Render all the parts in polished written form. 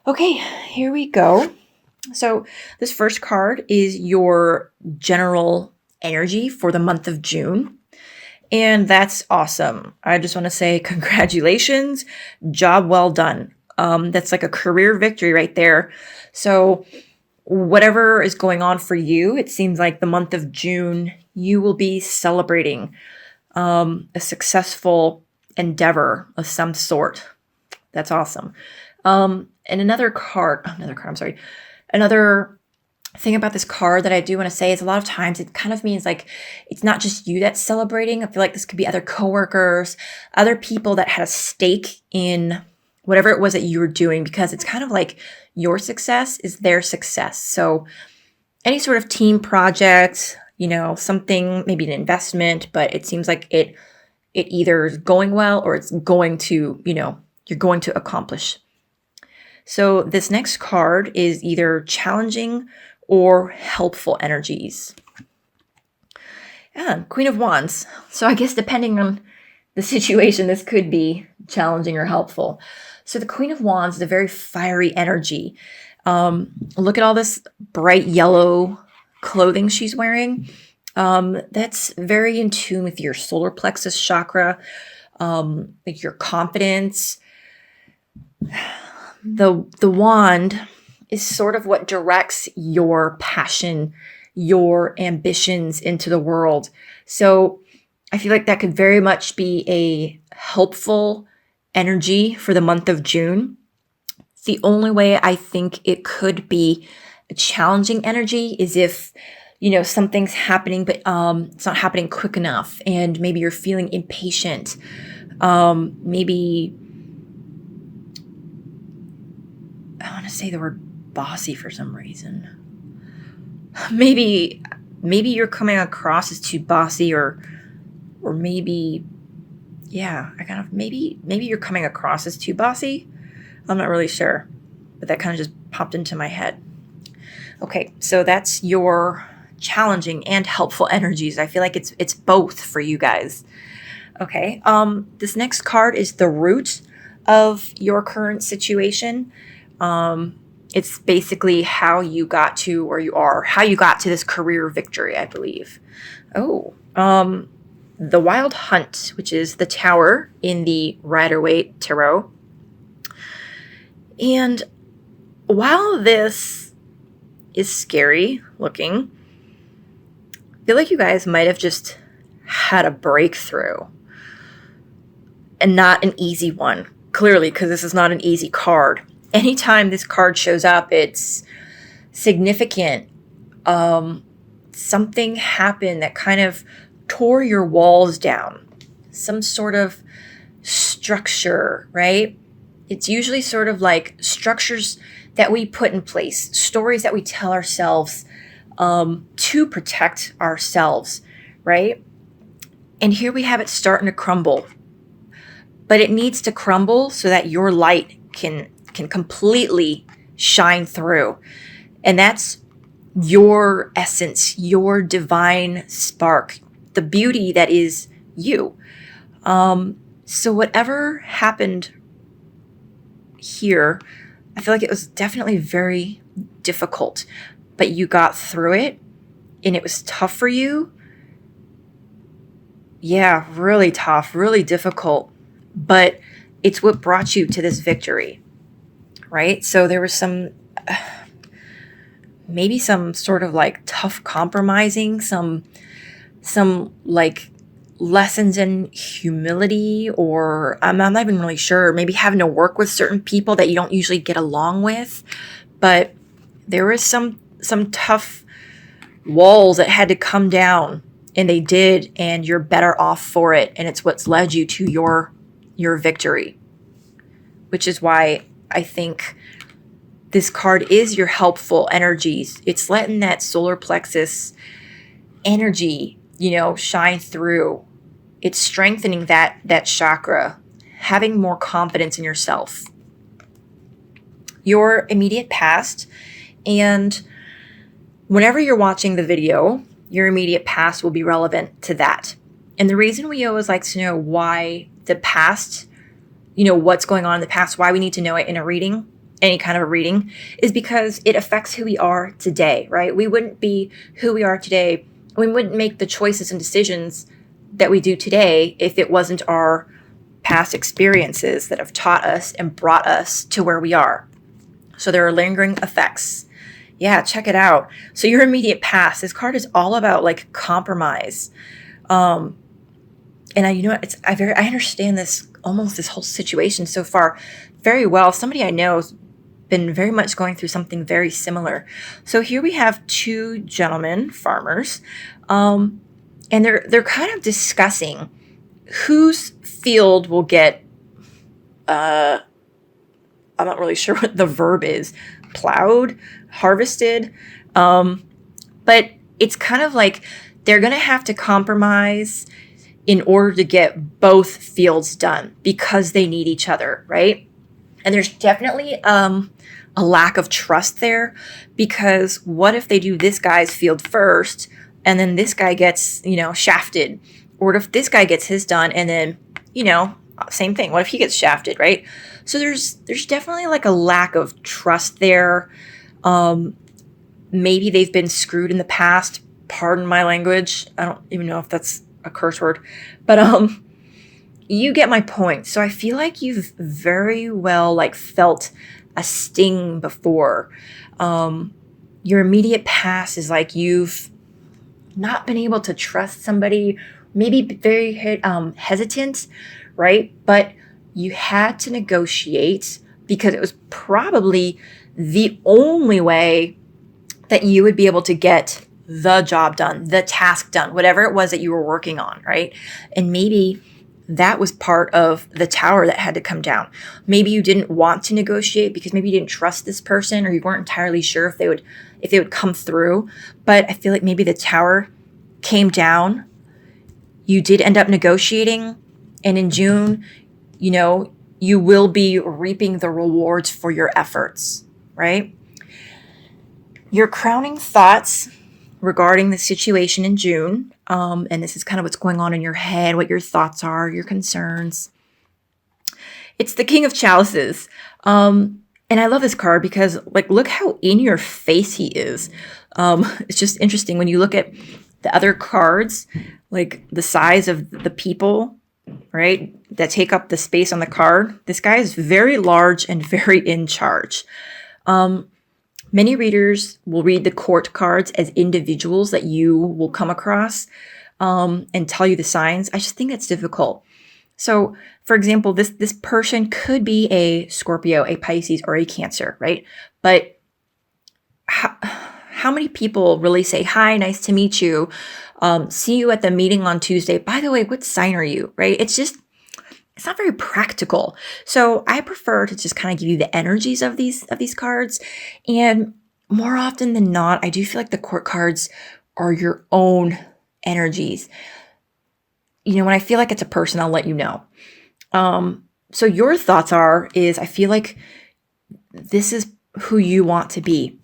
Okay, here we go. So, this first card is your general energy for the month of June. And that's awesome. I just want to say congratulations, job well done. That's like a career victory right there. So, whatever is going on for you, it seems like the month of June, you will be celebrating a successful endeavor of some sort. That's awesome. And another thing about this card that I do want to say is a lot of times it kind of means like it's not just you that's celebrating. I feel like this could be other coworkers, other people that had a stake in whatever it was that you were doing, because it's kind of like your success is their success. So any sort of team project, something, maybe an investment, but it seems like it either is going well or it's going to, you're going to accomplish. So this next card is either challenging or helpful energies. And Queen of Wands. So I guess depending on the situation, this could be challenging or helpful. So the Queen of Wands is a very fiery energy. Look at all this bright yellow clothing she's wearing. That's very in tune with your solar plexus chakra, like your confidence. The wand is sort of what directs your passion, your ambitions into the world. So I feel like that could very much be a helpful energy for the month of June. The only way I think it could be a challenging energy is if, something's happening, but it's not happening quick enough. And maybe you're feeling impatient. Maybe I want to say the word bossy for some reason. Maybe you're coming across as too bossy, or maybe, maybe you're coming across as too bossy. I'm not really sure, but that kind of just popped into my head. Okay, so that's your challenging and helpful energies. I feel like it's both for you guys. Okay, this next card is the root of your current situation. It's basically how you got to where you are, how you got to this career victory, I believe. The Wild Hunt, which is the Tower in the Rider-Waite Tarot. And while this is scary looking, I feel like you guys might have just had a breakthrough. And not an easy one, clearly, because this is not an easy card. Anytime this card shows up, it's significant. Something happened that kind of tore your walls down. Some sort of structure, right? It's usually sort of like structures that we put in place, stories that we tell ourselves to protect ourselves, right? And here we have it starting to crumble. But it needs to crumble so that your light can completely shine through. And that's your essence, your divine spark, the beauty that is you. So whatever happened here, I feel like it was definitely very difficult, but you got through it, and it was tough for you. Yeah, really tough, really difficult, but it's what brought you to this victory. Right? So there was maybe some sort of like tough compromising, some like lessons in humility, or I'm not even really sure, maybe having to work with certain people that you don't usually get along with. But there was some tough walls that had to come down, and they did, and you're better off for it. And it's what's led you to your victory, which is why I think this card is your helpful energies. It's letting that solar plexus energy, shine through. It's strengthening that chakra, having more confidence in yourself. Your immediate past, and whenever you're watching the video, your immediate past will be relevant to that. And the reason we always like to know why the past, what's going on in the past, why we need to know it in a reading, any kind of a reading is because it affects who we are today, right? We wouldn't be who we are today. We wouldn't make the choices and decisions that we do today if it wasn't our past experiences that have taught us and brought us to where we are. So there are lingering effects. Yeah, check it out. So your immediate past, this card is all about like compromise. And I understand this whole situation so far very well. Somebody I know has been very much going through something very similar. So here we have two gentlemen, farmers, and they're kind of discussing whose field will get. I'm not really sure what the verb is. Plowed, harvested, but it's kind of like they're going to have to compromise in order to get both fields done because they need each other, right? And there's definitely a lack of trust there, because what if they do this guy's field first and then this guy gets, shafted? Or what if this guy gets his done and then, same thing. What if he gets shafted, right? So there's definitely like a lack of trust there. Maybe they've been screwed in the past. Pardon my language. I don't even know if that's a curse word, but you get my point. So I feel like you've very well like felt a sting before. Your immediate past is like you've not been able to trust somebody, maybe very hesitant, right? But you had to negotiate because it was probably the only way that you would be able to get the job done, the task done, whatever it was that you were working on, right? And maybe that was part of the tower that had to come down. Maybe you didn't want to negotiate because maybe you didn't trust this person, or you weren't entirely sure if they would come through. But I feel like maybe the tower came down. You did end up negotiating, and in June, you will be reaping the rewards for your efforts, right? Your crowning thoughts regarding the situation in June, and this is kind of what's going on in your head, what your thoughts are, your concerns. It's the King of Chalices. And I love this card because, like, look how in your face he is. It's just interesting when you look at the other cards, like the size of the people, right, that take up the space on the card. This guy is very large and very in charge. Many readers will read the court cards as individuals that you will come across and tell you the signs. I just think that's difficult. So, for example, this person could be a Scorpio, a Pisces, or a Cancer, right? But how many people really say, hi, nice to meet you, see you at the meeting on Tuesday. By the way, what sign are you, right? It's not very practical. So I prefer to just kind of give you the energies of these cards. And more often than not, I do feel like the court cards are your own energies. When I feel like it's a person, I'll let you know. So your thoughts is I feel like this is who you want to be.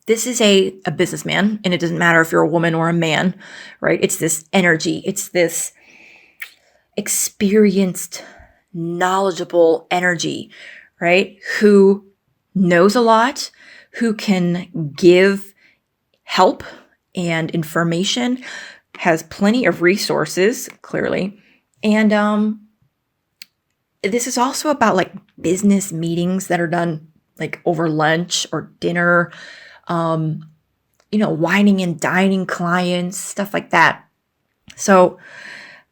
This is a businessman, and it doesn't matter if you're a woman or a man, right? It's this energy. It's this experienced, knowledgeable energy, right? Who knows a lot, who can give help and information, has plenty of resources, clearly. And this is also about like business meetings that are done like over lunch or dinner, wining and dining clients, stuff like that. So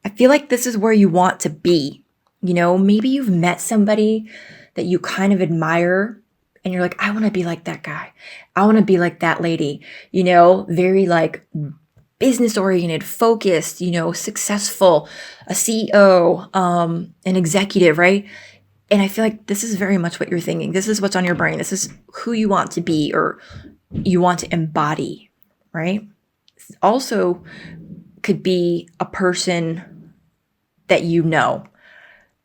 I feel like this is where you want to be. Maybe you've met somebody that you kind of admire and you're like, I want to be like that guy. I want to be like that lady, very like business oriented, focused, successful, a CEO, an executive, right? And I feel like this is very much what you're thinking. This is what's on your brain. This is who you want to be or you want to embody, right? Also could be a person that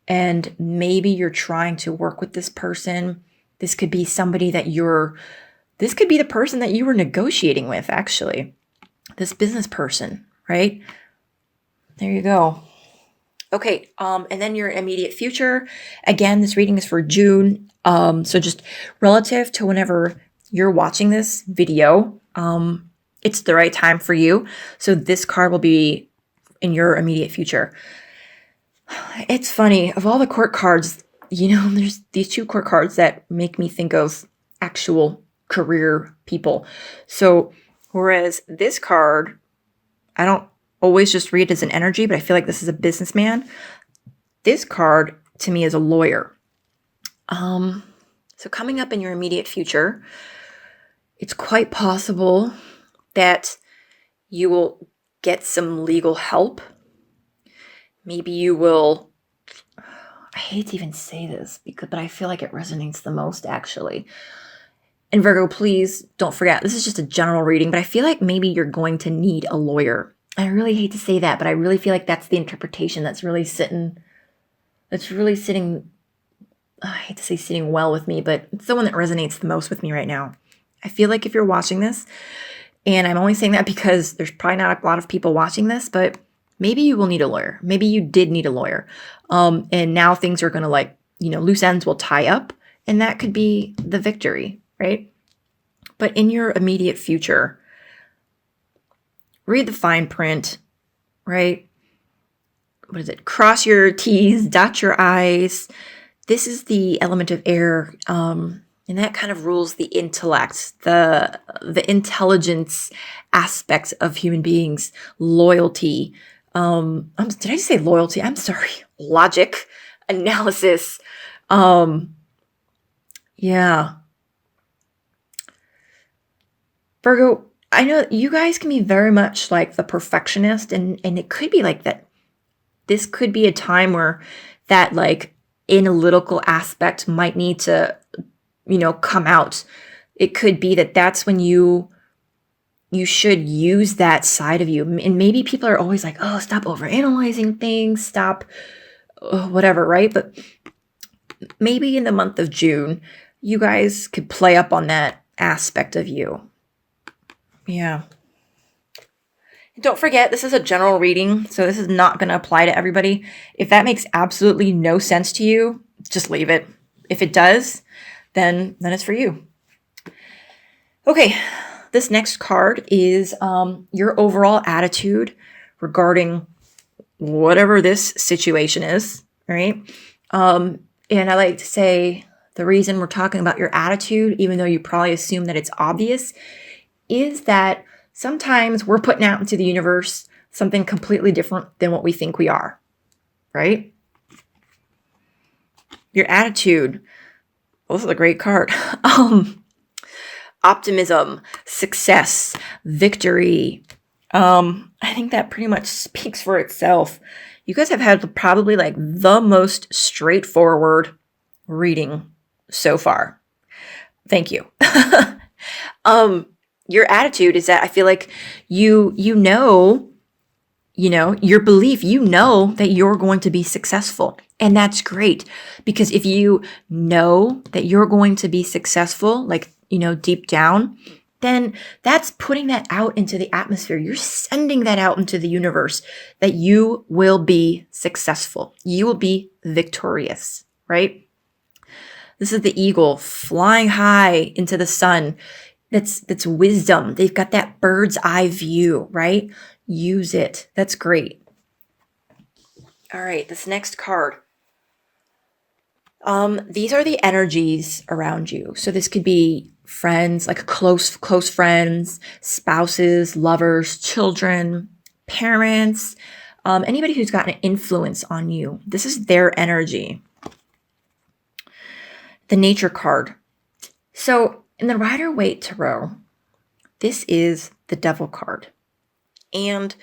and maybe you're trying to work with this person. This could be somebody this could be the person that you were negotiating with, actually. This business person, right? There you go. Okay, and then your immediate future. Again, this reading is for June. So just relative to whenever you're watching this video, it's the right time for you. So this card will be in your immediate future. It's funny, of all the court cards, there's these two court cards that make me think of actual career people. So whereas this card, I don't always just read it as an energy, but I feel like this is a businessman. This card to me is a lawyer. So coming up in your immediate future, it's quite possible that you will get some legal help. Maybe you will, I hate to even say this, but I feel like it resonates the most actually. And Virgo, please don't forget, this is just a general reading, but I feel like maybe you're going to need a lawyer. I really hate to say that, but I really feel like that's the interpretation that's really sitting, I hate to say sitting well with me, but it's the one that resonates the most with me right now. I feel like if you're watching this, and I'm only saying that because there's probably not a lot of people watching this, but maybe you will need a lawyer. Maybe you did need a lawyer. And now things are going to loose ends will tie up, and that could be the victory, right? But in your immediate future, read the fine print, right? What is it? Cross your T's, dot your I's. This is the element of air, and that kind of rules the intellect, the intelligence aspects of human beings, loyalty. Did I just say loyalty? I'm sorry. Logic, analysis. Yeah. Virgo, I know you guys can be very much like the perfectionist, and it could be like that. This could be a time where that like analytical aspect might need to, come out. It could be that that's when you should use that side of you. And maybe people are always like, oh, stop overanalyzing things, stop whatever, right? But maybe in the month of June, you guys could play up on that aspect of you. Yeah. Don't forget, this is a general reading, so this is not going to apply to everybody. If that makes absolutely no sense to you, just leave it. If it does, then it's for you. Okay, this next card is your overall attitude regarding whatever this situation is, right? And I like to say the reason we're talking about your attitude, even though you probably assume that it's obvious, is that sometimes we're putting out into the universe something completely different than what we think we are, right? Your attitude. Well, this is a great card. Optimism, success, victory. I think that pretty much speaks for itself. You guys have had probably like the most straightforward reading so far. Thank you. Your attitude is that I feel like your belief, that you're going to be successful. And that's great, because if you know that you're going to be successful, deep down, then that's putting that out into the atmosphere. You're sending that out into the universe that you will be successful. You will be victorious, right? This is the eagle flying high into the sun. That's wisdom. They've got that bird's eye view, right? Use it. That's great. All right, this next card. These are the energies around you. So this could be friends, like close friends, spouses, lovers, children, parents, anybody who's got an influence on you. This is their energy. The nature card. So in the Rider-Waite Tarot, this is the Devil card. And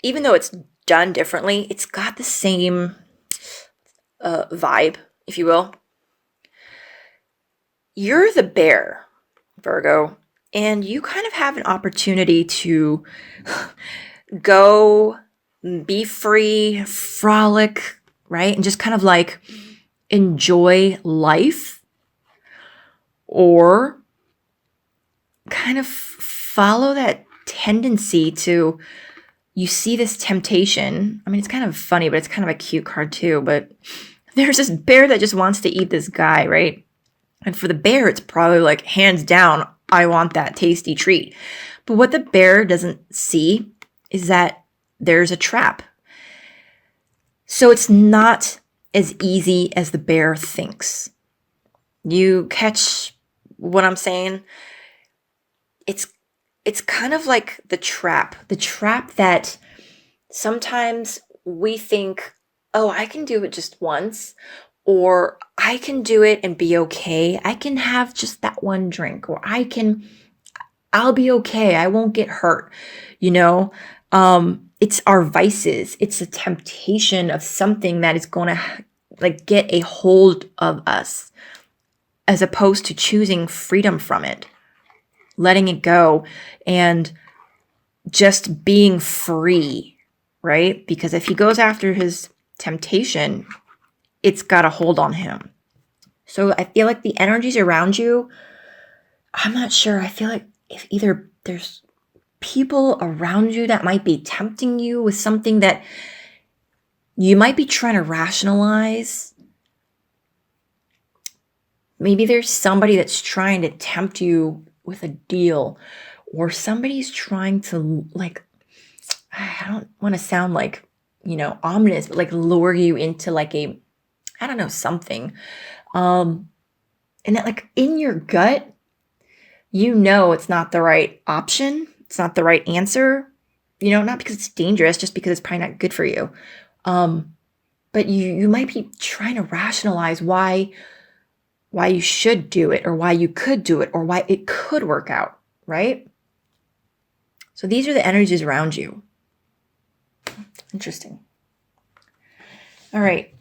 even though it's done differently, it's got the same vibe, if you will. You're the bear, Virgo, and you kind of have an opportunity to go be free, frolic, right? And just kind of like enjoy life, or kind of follow that tendency to, you see this temptation. I mean, it's kind of funny, but it's kind of a cute card too. But there's this bear that just wants to eat this guy, right? And for the bear, it's probably like, hands down, I want that tasty treat. But what the bear doesn't see is that there's a trap. So it's not as easy as the bear thinks. You catch what I'm saying? It's kind of like the trap that sometimes we think, oh, I can do it just once, or I can do it and be okay. I can have just that one drink, or I'll be okay. I won't get hurt. You know, it's our vices. It's a temptation of something that is going to like get a hold of us, as opposed to choosing freedom from it, letting it go, and just being free, right? Because if he goes after his temptation, it's got a hold on him. So I feel like the energies around you, I'm not sure. I feel like if either there's people around you that might be tempting you with something that you might be trying to rationalize. Maybe there's somebody that's trying to tempt you with a deal, or somebody's trying to, like, I don't want to sound like, ominous, but like lure you into like I don't know, something. And that, like, in your gut, it's not the right option. It's not the right answer, not because it's dangerous, just because it's probably not good for you. But you might be trying to rationalize why you should do it, or why you could do it, or why it could work out, right? So these are the energies around you. Interesting. All right.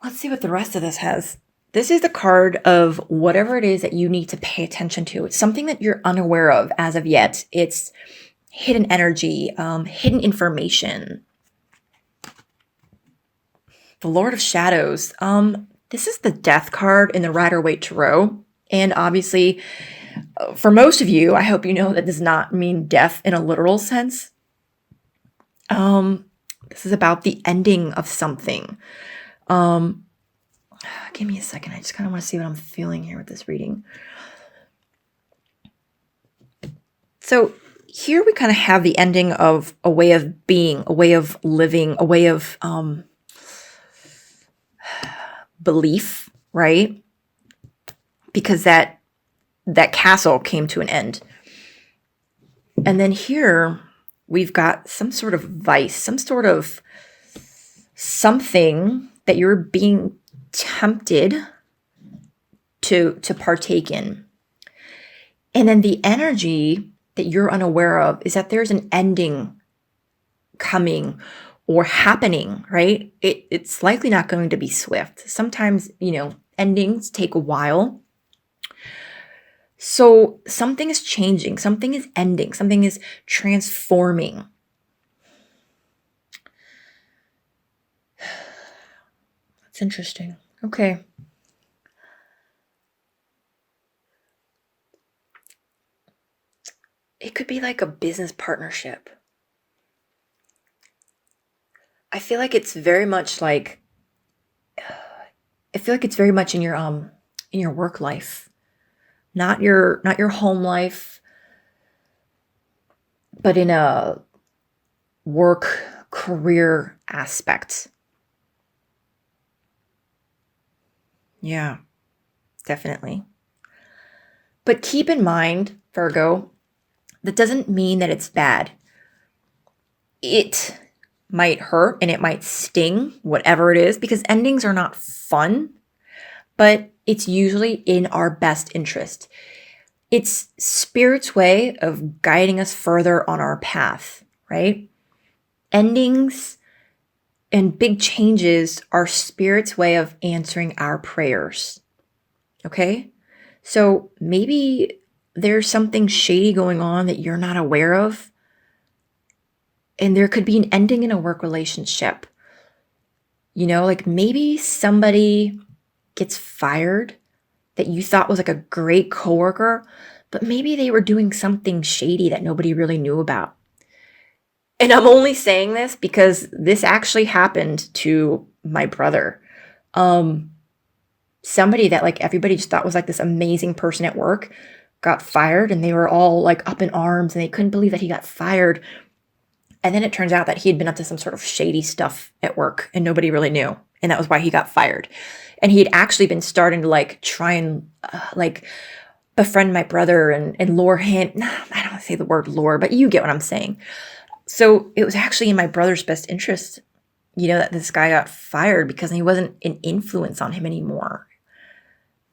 Let's see what the rest of this has. This is the card of whatever it is that you need to pay attention to. It's something that you're unaware of as of yet. It's hidden energy, hidden information. The Lord of Shadows. This is the Death card in the Rider-Waite Tarot. And obviously, for most of you, I hope you know that does not mean death in a literal sense. This is about the ending of something. Give me a second. I just kind of want to see what I'm feeling here with this reading. So here we kind of have the ending of a way of being, a way of living, a way of belief, right? Because that castle came to an end. And then here we've got some sort of vice, some sort of something that you're being tempted to partake in. And then the energy that you're unaware of is that there's an ending coming or happening, right? It's likely not going to be swift. Sometimes, endings take a while. So something is changing, something is ending, something is transforming. That's interesting. Okay. It could be like a business partnership. I feel like it's very much like, in your work life, not your home life, but in a work career aspect. Yeah, definitely. But keep in mind, Virgo, that doesn't mean that it's bad. It might hurt and it might sting, whatever it is, because endings are not fun, but it's usually in our best interest. It's Spirit's way of guiding us further on our path, right? Endings and big changes are Spirit's way of answering our prayers, okay? So maybe there's something shady going on that you're not aware of. And there could be an ending in a work relationship. Like maybe somebody gets fired that you thought was like a great coworker, but maybe they were doing something shady that nobody really knew about. And I'm only saying this because this actually happened to my brother. Um, Somebody that like everybody just thought was like this amazing person at work got fired, and they were all like up in arms and they couldn't believe that he got fired. And then it turns out that he had been up to some sort of shady stuff at work and nobody really knew. And that was why he got fired. And he had actually been starting to like try and like befriend my brother and lure him. I don't want to say the word lure, but you get what I'm saying. So it was actually in my brother's best interest, that this guy got fired because he wasn't an influence on him anymore.